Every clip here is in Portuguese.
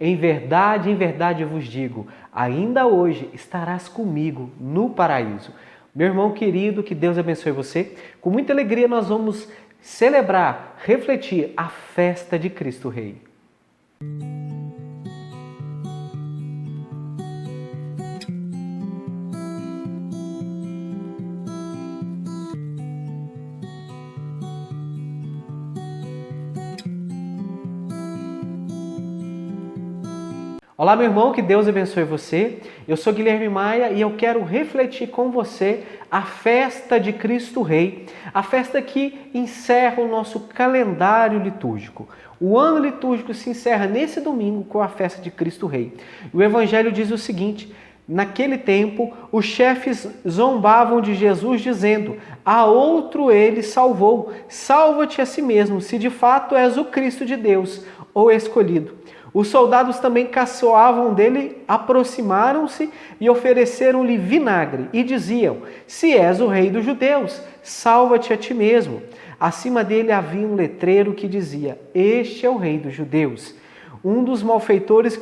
Em verdade vos digo, ainda hoje estarás comigo no paraíso. Meu irmão querido, que Deus abençoe você. Com muita alegria nós vamos celebrar, refletir a festa de Cristo Rei. Olá, meu irmão, que Deus abençoe você. Eu sou Guilherme Maia e eu quero refletir com você a festa de Cristo Rei, a festa que encerra o nosso calendário litúrgico. O ano litúrgico se encerra nesse domingo com a festa de Cristo Rei. O Evangelho diz o seguinte: naquele tempo, os chefes zombavam de Jesus, dizendo: a outro ele salvou, salva-te a si mesmo, se de fato és o Cristo de Deus, o escolhido. Os soldados também caçoavam dele, aproximaram-se e ofereceram-lhe vinagre e diziam: se és o rei dos judeus, salva-te a ti mesmo. Acima dele havia um letreiro que dizia: este é o rei dos judeus. Um dos malfeitores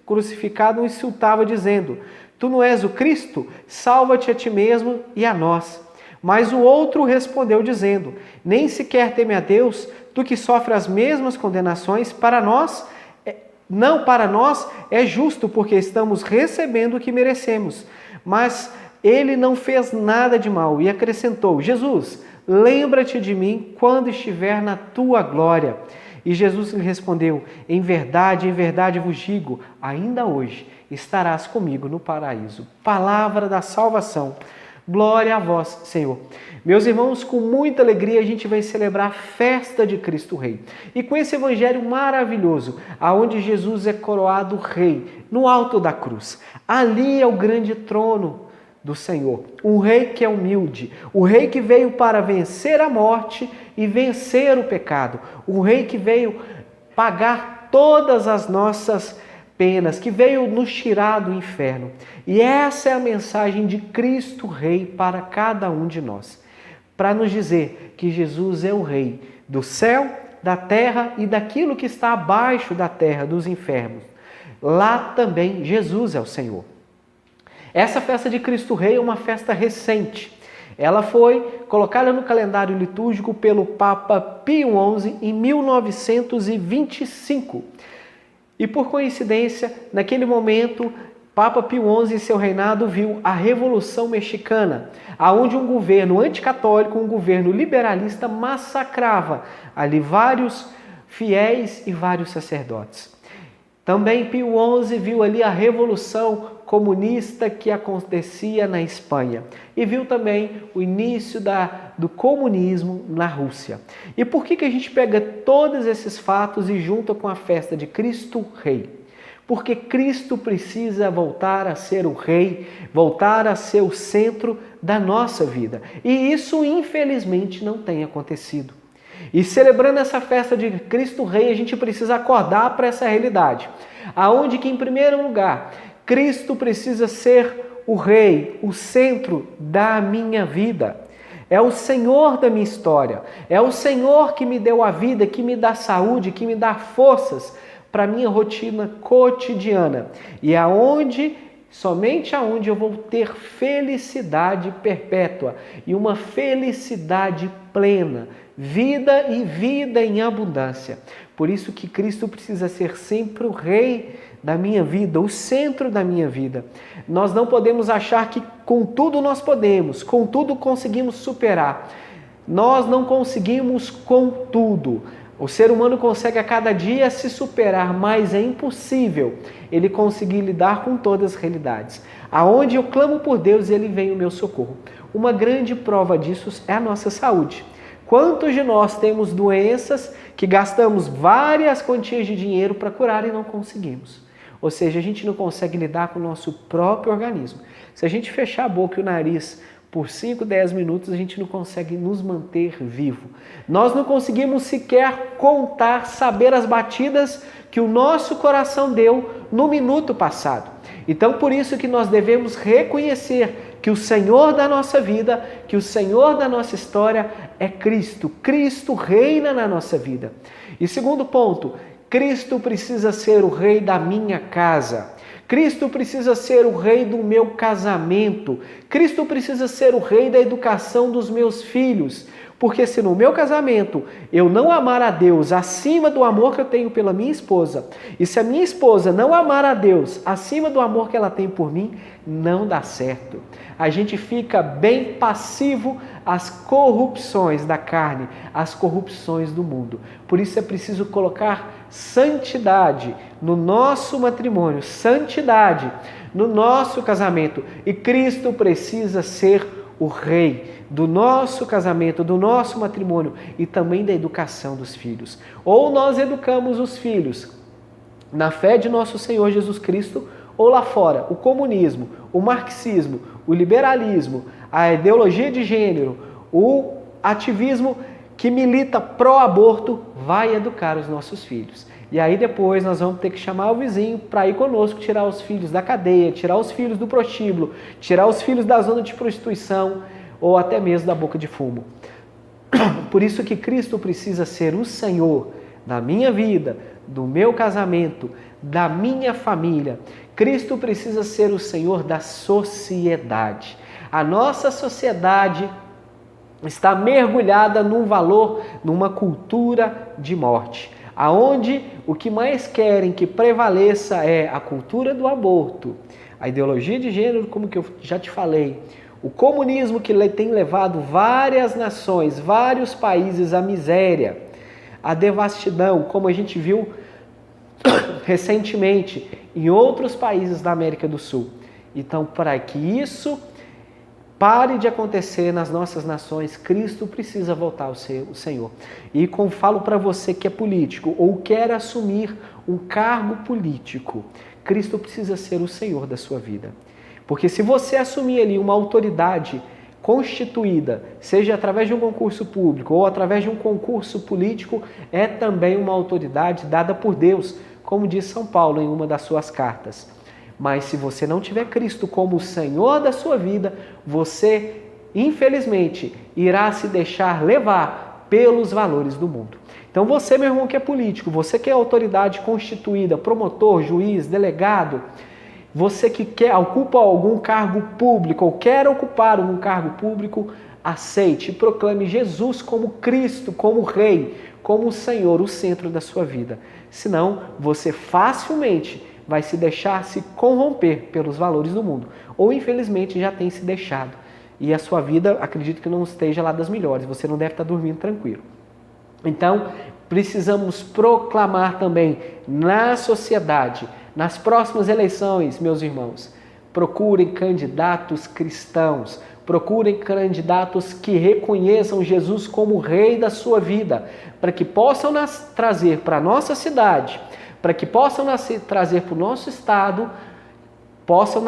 crucificado o insultava, dizendo: tu não és o Cristo? Salva-te a ti mesmo e a nós. Mas o outro respondeu, dizendo: nem sequer teme a Deus, tu que sofre as mesmas condenações, para nós é justo, porque estamos recebendo o que merecemos. Mas ele não fez nada de mal e acrescentou: Jesus, lembra-te de mim quando estiver na tua glória. E Jesus lhe respondeu: em verdade vos digo, ainda hoje estarás comigo no paraíso. Palavra da salvação. Glória a vós, Senhor. Meus irmãos, com muita alegria a gente vai celebrar a festa de Cristo Rei. E com esse evangelho maravilhoso, aonde Jesus é coroado rei, no alto da cruz. Ali é o grande trono do Senhor. Um rei que é humilde, o rei que veio para vencer a morte e vencer o pecado. Um rei que veio pagar todas as nossas penas, que veio nos tirar do inferno. E essa é a mensagem de Cristo Rei para cada um de nós. Para nos dizer que Jesus é o Rei do céu, da terra e daquilo que está abaixo da terra, dos infernos. Lá também Jesus é o Senhor. Essa festa de Cristo Rei é uma festa recente. Ela foi colocada no calendário litúrgico pelo Papa Pio XI em 1925. E por coincidência, naquele momento, Papa Pio XI em seu reinado viu a Revolução Mexicana, onde um governo anticatólico, um governo liberalista, massacrava ali vários fiéis e vários sacerdotes. Também Pio XI viu ali a Revolução Comunista que acontecia na Espanha e viu também o início do comunismo na Rússia. E por que a gente pega todos esses fatos e junta com a festa de Cristo Rei? Porque Cristo precisa voltar a ser o Rei, voltar a ser o centro da nossa vida. E isso, infelizmente, não tem acontecido. E celebrando essa festa de Cristo Rei, a gente precisa acordar para essa realidade. Aonde que, em primeiro lugar, Cristo precisa ser o Rei, o centro da minha vida. É o Senhor da minha história. É o Senhor que me deu a vida, que me dá saúde, que me dá forças para a minha rotina cotidiana. E somente aonde eu vou ter felicidade perpétua e uma felicidade plena, vida e vida em abundância. Por isso que Cristo precisa ser sempre o Rei da minha vida, o centro da minha vida. Nós não podemos achar que com tudo nós podemos, com tudo conseguimos superar. Nós não conseguimos com tudo. O ser humano consegue a cada dia se superar, mas é impossível ele conseguir lidar com todas as realidades. Aonde eu clamo por Deus, ele vem o meu socorro. Uma grande prova disso é a nossa saúde. Quantos de nós temos doenças que gastamos várias quantias de dinheiro para curar e não conseguimos? Ou seja, a gente não consegue lidar com o nosso próprio organismo. Se a gente fechar a boca e o nariz por 5, 10 minutos, a gente não consegue nos manter vivo. Nós não conseguimos sequer contar, saber as batidas que o nosso coração deu no minuto passado. Então, por isso que nós devemos reconhecer que o Senhor da nossa vida, que o Senhor da nossa história é Cristo. Cristo reina na nossa vida. E segundo ponto, Cristo precisa ser o rei da minha casa. Cristo precisa ser o rei do meu casamento. Cristo precisa ser o rei da educação dos meus filhos. Porque se no meu casamento eu não amar a Deus acima do amor que eu tenho pela minha esposa, e se a minha esposa não amar a Deus acima do amor que ela tem por mim, não dá certo. A gente fica bem passivo às corrupções da carne, às corrupções do mundo. Por isso é preciso colocar santidade no nosso matrimônio, santidade no nosso casamento. E Cristo precisa ser o rei do nosso casamento, do nosso matrimônio e também da educação dos filhos. Ou nós educamos os filhos na fé de nosso Senhor Jesus Cristo, ou lá fora, o comunismo, o marxismo, o liberalismo, a ideologia de gênero, o ativismo que milita pró-aborto vai educar os nossos filhos. E aí depois nós vamos ter que chamar o vizinho para ir conosco tirar os filhos da cadeia, tirar os filhos do prostíbulo, tirar os filhos da zona de prostituição ou até mesmo da boca de fumo. Por isso que Cristo precisa ser o Senhor da minha vida, do meu casamento, da minha família. Cristo precisa ser o Senhor da sociedade. A nossa sociedade está mergulhada num valor, numa cultura de morte, aonde o que mais querem que prevaleça é a cultura do aborto, a ideologia de gênero, como que eu já te falei, o comunismo que tem levado várias nações, vários países à miséria, à devastidão, como a gente viu recentemente em outros países da América do Sul. Então, para que isso pare de acontecer nas nossas nações, Cristo precisa voltar ao ser o Senhor. E como falo para você que é político ou quer assumir um cargo político, Cristo precisa ser o Senhor da sua vida. Porque se você assumir ali uma autoridade constituída, seja através de um concurso público ou através de um concurso político, é também uma autoridade dada por Deus, como diz São Paulo em uma das suas cartas. Mas se você não tiver Cristo como o Senhor da sua vida, você, infelizmente, irá se deixar levar pelos valores do mundo. Então você, meu irmão, que é político, você que é autoridade constituída, promotor, juiz, delegado, você que ocupa algum cargo público ou quer ocupar algum cargo público, aceite e proclame Jesus como Cristo, como Rei, como o Senhor, o centro da sua vida. Senão, você facilmente vai se deixar se corromper pelos valores do mundo. Ou, infelizmente, já tem se deixado. E a sua vida, acredito que não esteja lá das melhores. Você não deve estar dormindo tranquilo. Então, precisamos proclamar também na sociedade, nas próximas eleições, meus irmãos, procurem candidatos cristãos, procurem candidatos que reconheçam Jesus como Rei da sua vida, para que possam trazer para a nossa cidade, para que possam trazer para o nosso estado, possam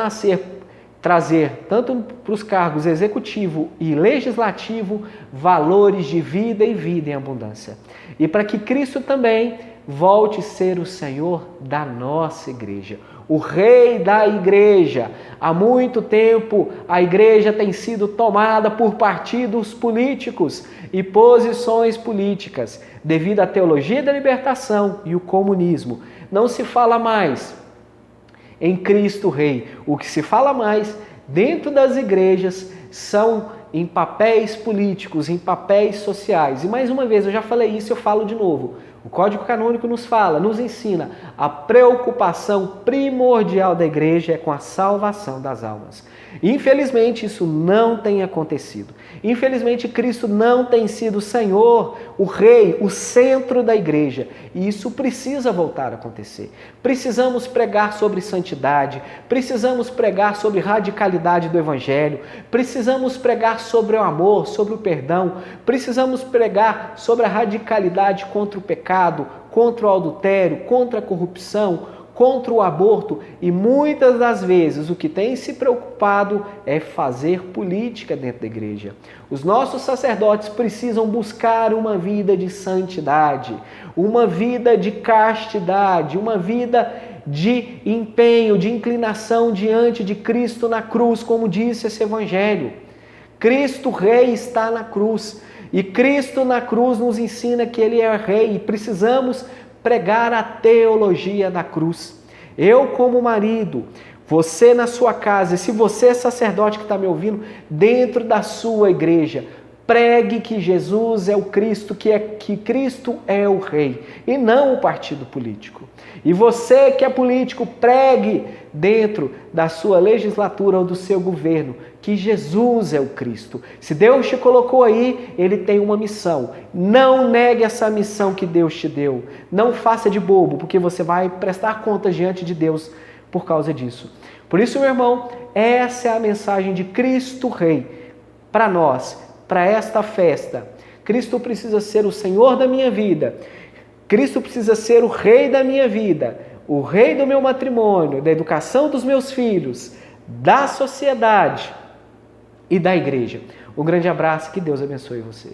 trazer tanto para os cargos executivo e legislativo valores de vida e vida em abundância. E para que Cristo também volte a ser o Senhor da nossa igreja, o Rei da igreja. Há muito tempo a igreja tem sido tomada por partidos políticos e posições políticas, devido à teologia da libertação e o comunismo. Não se fala mais em Cristo Rei. O que se fala mais dentro das igrejas são em papéis políticos, em papéis sociais. E mais uma vez, eu já falei isso, eu falo de novo. O Código Canônico nos ensina, a preocupação primordial da igreja é com a salvação das almas. Infelizmente, isso não tem acontecido. Infelizmente, Cristo não tem sido o Senhor, o Rei, o centro da igreja. E isso precisa voltar a acontecer. Precisamos pregar sobre santidade, precisamos pregar sobre radicalidade do Evangelho, precisamos pregar sobre o amor, sobre o perdão, precisamos pregar sobre a radicalidade contra o pecado, contra o adultério, contra a corrupção, contra o aborto, e muitas das vezes o que tem se preocupado é fazer política dentro da igreja. Os nossos sacerdotes precisam buscar uma vida de santidade, uma vida de castidade, uma vida de empenho, de inclinação diante de Cristo na cruz, como disse esse Evangelho. Cristo Rei está na cruz, e Cristo na cruz nos ensina que Ele é Rei, e precisamos pregar a teologia da cruz. Eu como marido, você na sua casa, e se você é sacerdote que está me ouvindo, dentro da sua igreja, pregue que Jesus é o Cristo, que Cristo é o Rei, e não o partido político. E você que é político, pregue dentro da sua legislatura ou do seu governo que Jesus é o Cristo. Se Deus te colocou aí, Ele tem uma missão. Não negue essa missão que Deus te deu. Não faça de bobo, porque você vai prestar contas diante de Deus por causa disso. Por isso, meu irmão, essa é a mensagem de Cristo Rei para nós, para esta festa. Cristo precisa ser o Senhor da minha vida. Cristo precisa ser o Rei da minha vida, o Rei do meu matrimônio, da educação dos meus filhos, da sociedade e da igreja. Um grande abraço, que Deus abençoe você.